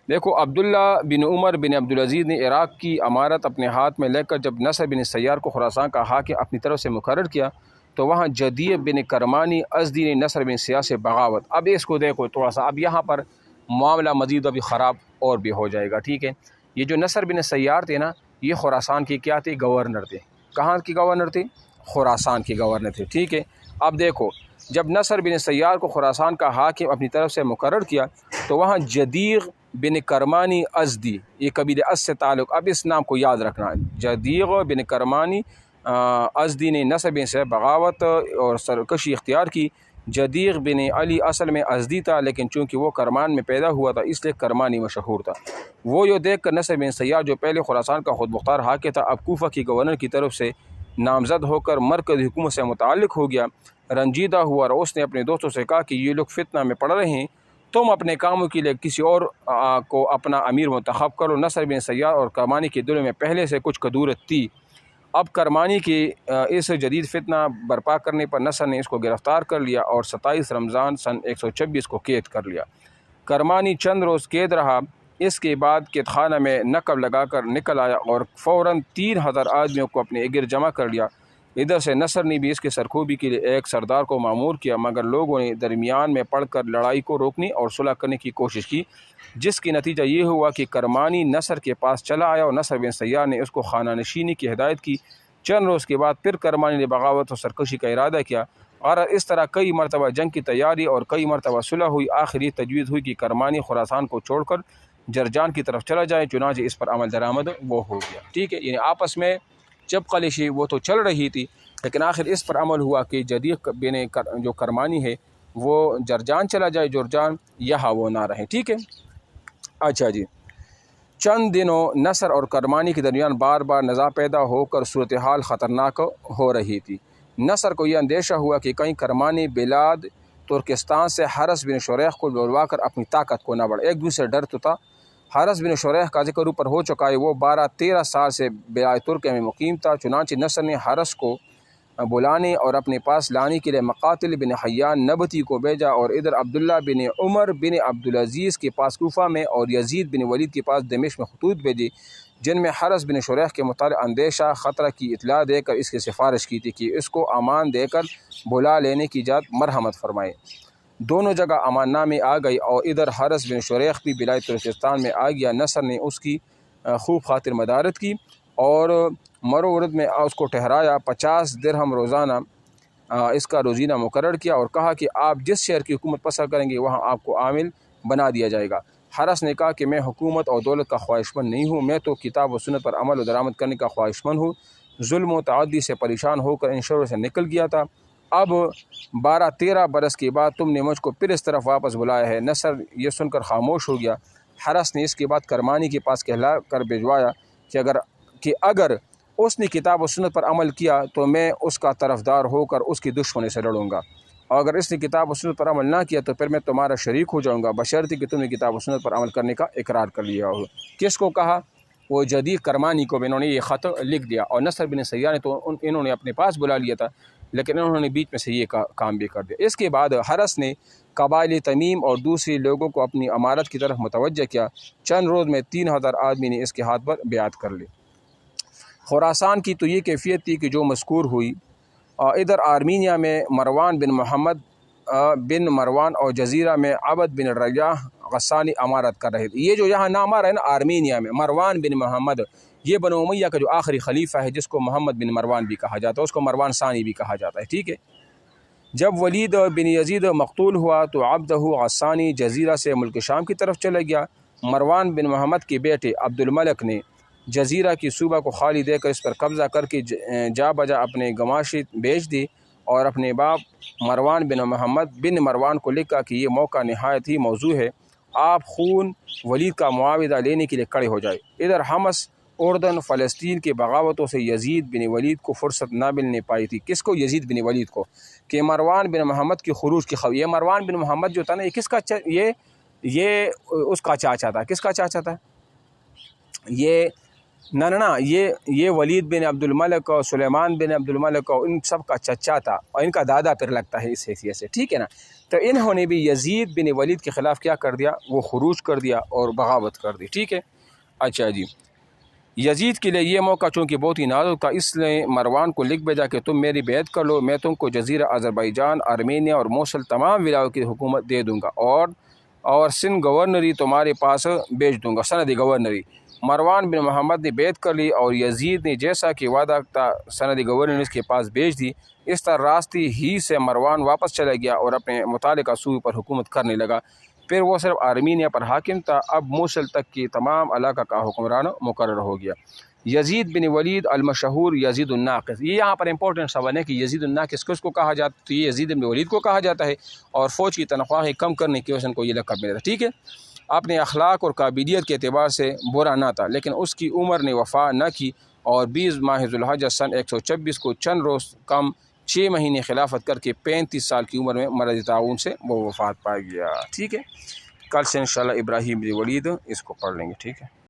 دیکھو، عبداللہ بن عمر بن عبدالعزیز نے عراق کی امارت اپنے ہاتھ میں لے کر جب نصر بن سیار کو خراسان کا حاکم اپنی طرف سے مقرر کیا تو وہاں جدیہ بن کرمانی ازدی نے نصر بن سیار سے بغاوت. اب اس کو دیکھو تھوڑا سا، اب یہاں پر معاملہ مزید ابھی خراب اور بھی ہو جائے گا. ٹھیک ہے، یہ جو نصر بن سیار تھے نا، یہ خراسان کی کیا تھے؟ گورنر تھے. کہاں کی گورنر تھے؟ خراسان کی گورنر تھے. ٹھیک ہے، اب دیکھو جب نصر بن سیار کو خراسان کا حاکم اپنی طرف سے مقرر کیا تو وہاں جدیغ بن کرمانی ازدی، یہ قبیلہ از سے تعلق، اب اس نام کو یاد رکھنا، جدیغ بن کرمانی ازدی نے نصر بن سے بغاوت اور سرکشی اختیار کی. جدیغ بن علی اصل میں ازدی تھا، لیکن چونکہ وہ کرمان میں پیدا ہوا تھا اس لیے کرمانی مشہور تھا. وہ یہ دیکھ کر نصر بن سیار جو پہلے خراسان کا خود مختار حاکم تھا اب کوفہ کی گورنر کی طرف سے نامزد ہو کر مرکزی حکومت سے متعلق ہو گیا، رنجیدہ ہوا اور اس نے اپنے دوستوں سے کہا کہ یہ لوگ فتنہ میں پڑ رہے ہیں، تم اپنے کاموں کے لیے کسی اور کو اپنا امیر منتخب کرو. نصر بن سیار اور کرمانی کے دلوں میں پہلے سے کچھ کدورت تھی. اب کرمانی کی اس جدید فتنہ برپا کرنے پر نصر نے اس کو گرفتار کر لیا اور 27 رمضان سن 126 کو قید کر لیا. کرمانی چند روز قید رہا، اس کے بعد قید خانہ میں نقب لگا کر نکل آیا اور فوراً 3000 آدمیوں کو اپنے گرد جمع کر لیا. ادھر سے نصر نے بھی اس کی سرکوبی کے لیے ایک سردار کو مامور کیا، مگر لوگوں نے درمیان میں پڑھ کر لڑائی کو روکنے اور صلح کرنے کی کوشش کی، جس کی نتیجہ یہ ہوا کہ کرمانی نصر کے پاس چلا آیا اور نصر بن سیار نے اس کو خانہ نشینی کی ہدایت کی. چند روز کے بعد پھر کرمانی نے بغاوت اور سرکشی کا ارادہ کیا اور اس طرح کئی مرتبہ جنگ کی تیاری اور کئی مرتبہ صلح ہوئی. آخری تجویز ہوئی کہ کرمانی خراسان کو چھوڑ کر جرجان کی طرف چلا جائے، چنانچہ اس پر عمل درآمد وہ ہو گیا. ٹھیک ہے، یعنی آپس میں جب کلشی وہ تو چل رہی تھی، لیکن آخر اس پر عمل ہوا کہ جدید بن جو کرمانی ہے وہ جرجان چلا جائے، جرجان یہاں وہ نہ رہے. ٹھیک ہے، اچھا جی. چند دنوں نصر اور کرمانی کے درمیان بار بار نزاع پیدا ہو کر صورتحال خطرناک ہو رہی تھی. نصر کو یہ اندیشہ ہوا کہ کہیں کرمانی بلاد ترکستان سے حرس بن شریح کو بلوا کر اپنی طاقت کو نہ بڑھے. ایک دوسرے ڈر تو تھا. حرس بن شریح کا ذکر اوپر ہو چکا ہے، وہ 12-13 سال سے بلاد ترکیہ میں مقیم تھا. چنانچہ نصر نے حرس کو بلانے اور اپنے پاس لانے کے لیے مقاتل بن حیان نبتی کو بھیجا اور ادھر عبداللہ بن عمر بن عبدالعزیز کے پاس کوفہ میں اور یزید بن ولید کے پاس دمشق میں خطوط بھیجے، جن میں حرس بن شریح کے متعلق اندیشہ خطرہ کی اطلاع دے کر اس کی سفارش کی تھی کہ اس کو امان دے کر بلا لینے کی اجازت مرحمت فرمائے. دونوں جگہ امان نامے آ گئی اور ادھر حرس بن شریح بھی بلاد ترکستان میں آ گیا. نصر نے اس کی خوب خاطر مدارت کی اور مروورد میں اس کو ٹھہرایا. 50 درہم روزانہ اس کا روزینہ مقرر کیا اور کہا کہ آپ جس شہر کی حکومت پسند کریں گے وہاں آپ کو عامل بنا دیا جائے گا. حرس نے کہا کہ میں حکومت اور دولت کا خواہش مند نہیں ہوں، میں تو کتاب و سنت پر عمل و درآمد کرنے کا خواہش مند ہوں. ظلم و تعدی سے پریشان ہو کر ان شہروں سے نکل گیا تھا. اب 12-13 برس کے بعد تم نے مجھ کو پھر اس طرف واپس بلایا ہے. نصر یہ سن کر خاموش ہو گیا. حرس نے اس کے بعد کرمانی کے پاس کہلا کر بھجوایا کہ اگر اس نے کتاب و سنت پر عمل کیا تو میں اس کا طرفدار ہو کر اس کی دشمنی سے لڑوں گا، اور اگر اس نے کتاب و سنت پر عمل نہ کیا تو پھر میں تمہارا شریک ہو جاؤں گا، بشرطے کہ تم نے کتاب و سنت پر عمل کرنے کا اقرار کر لیا ہو. کس کو کہا؟ وہ جدید کرمانی کو بھی انہوں نے یہ خط لکھ دیا. اور نصر بن سیار نے تو انہوں نے اپنے پاس بلا لیا تھا، لیکن انہوں نے بیچ میں سے یہ کام بھی کر دیا. اس کے بعد حرس نے قبائل تمیم اور دوسرے لوگوں کو اپنی امارت کی طرف متوجہ کیا. چند روز میں 3000 آدمی نے اس کے ہاتھ پر بیعت کر لی. خراسان کی تو یہ کیفیت تھی کہ جو مذکور ہوئی. ادھر آرمینیا میں مروان بن محمد بن مروان اور جزیرہ میں عبد بن ریاح غسانی امارت کر رہے تھے. یہ جو یہاں نام آ رہا ہے نا آرمینیا میں، مروان بن محمد، یہ بنو امیہ کا جو آخری خلیفہ ہے جس کو محمد بن مروان بھی کہا جاتا ہے، اس کو مروان ثانی بھی کہا جاتا ہے. ٹھیک ہے، جب ولید بن یزید مقتول ہوا تو عبدہ غسانی جزیرہ سے ملک شام کی طرف چلا گیا. مروان بن محمد کے بیٹے عبد الملک نے جزیرہ کی صوبہ کو خالی دے کر اس پر قبضہ کر کے جا بجا اپنے گماشی بیچ دی اور اپنے باپ مروان بن محمد بن مروان کو لکھا کہ یہ موقع نہایت ہی موزوں ہے، آپ خون ولید کا معاوضہ لینے کے لیے کھڑے ہو جائے. ادھر حمص، اردن، فلسطین کے بغاوتوں سے یزید بن ولید کو فرصت نہ ملنے پائی تھی. کس کو؟ یزید بن ولید کو، کہ مروان بن محمد کی خروج کی خبر. یہ مروان بن محمد جو تھا نا، یہ کس کا یہ اس کا چاچا تھا. کس کا چاچا تھا؟ یہ نہ یہ ولید بن عبد الملک اور سلیمان بن عبد الملک اور ان سب کا چچا تھا اور ان کا دادا پھر لگتا ہے اس حیثیت سے، ٹھیک ہے نا۔ تو انہوں نے بھی یزید بن ولید کے خلاف کیا کر دیا، وہ خروج کر دیا اور بغاوت کر دی، ٹھیک ہے۔ اچھا جی، یزید کے لیے یہ موقع چونکہ بہت ہی نازک تھا، اس لیے مروان کو لکھ بھیجا کہ تم میری بیعت کر لو، میں تم کو جزیرہ آذربائیجان، آرمینیا اور موصل تمام ولایوں کی حکومت دے دوں گا، اور سندھ گورنری تمہارے پاس بھیج دوں گا، سندی گورنری۔ مروان بن محمد نے بیعت کر لی اور یزید نے جیسا کہ وعدہ تھا سندی گورنر اس کے پاس بھیج دی۔ اس طرح راستے ہی سے مروان واپس چلا گیا اور اپنے متعلقہ صوبے پر حکومت کرنے لگا۔ پھر وہ صرف آرمینیا پر حاکم تھا، اب موصل تک کی تمام علاقہ کا حکمران مقرر ہو گیا۔ یزید بن ولید المشہور یزید الناقص، یہ یہاں پر امپورٹنٹ سوال ہے کہ یزید الناقص کس کو کہا جاتا ہے، تو یہ یزید بن ولید کو کہا جاتا ہے، اور فوج کی تنخواہیں کم کرنے کی وجہ سے کو یہ لقب ملا تھا، ٹھیک ہے۔ اپنے اخلاق اور قابلیت کے اعتبار سے برا نہ تھا، لیکن اس کی عمر نے وفا نہ کی، اور 20 ماہ ذوالحجہ سن 126 کو چند روز کم 6 مہینے خلافت کر کے 35 سال کی عمر میں مرض طاعون سے وہ وفات پا گیا، ٹھیک ہے۔ کل سے انشاءاللہ ابراہیم بن ولید اس کو پڑھ لیں گے، ٹھیک ہے۔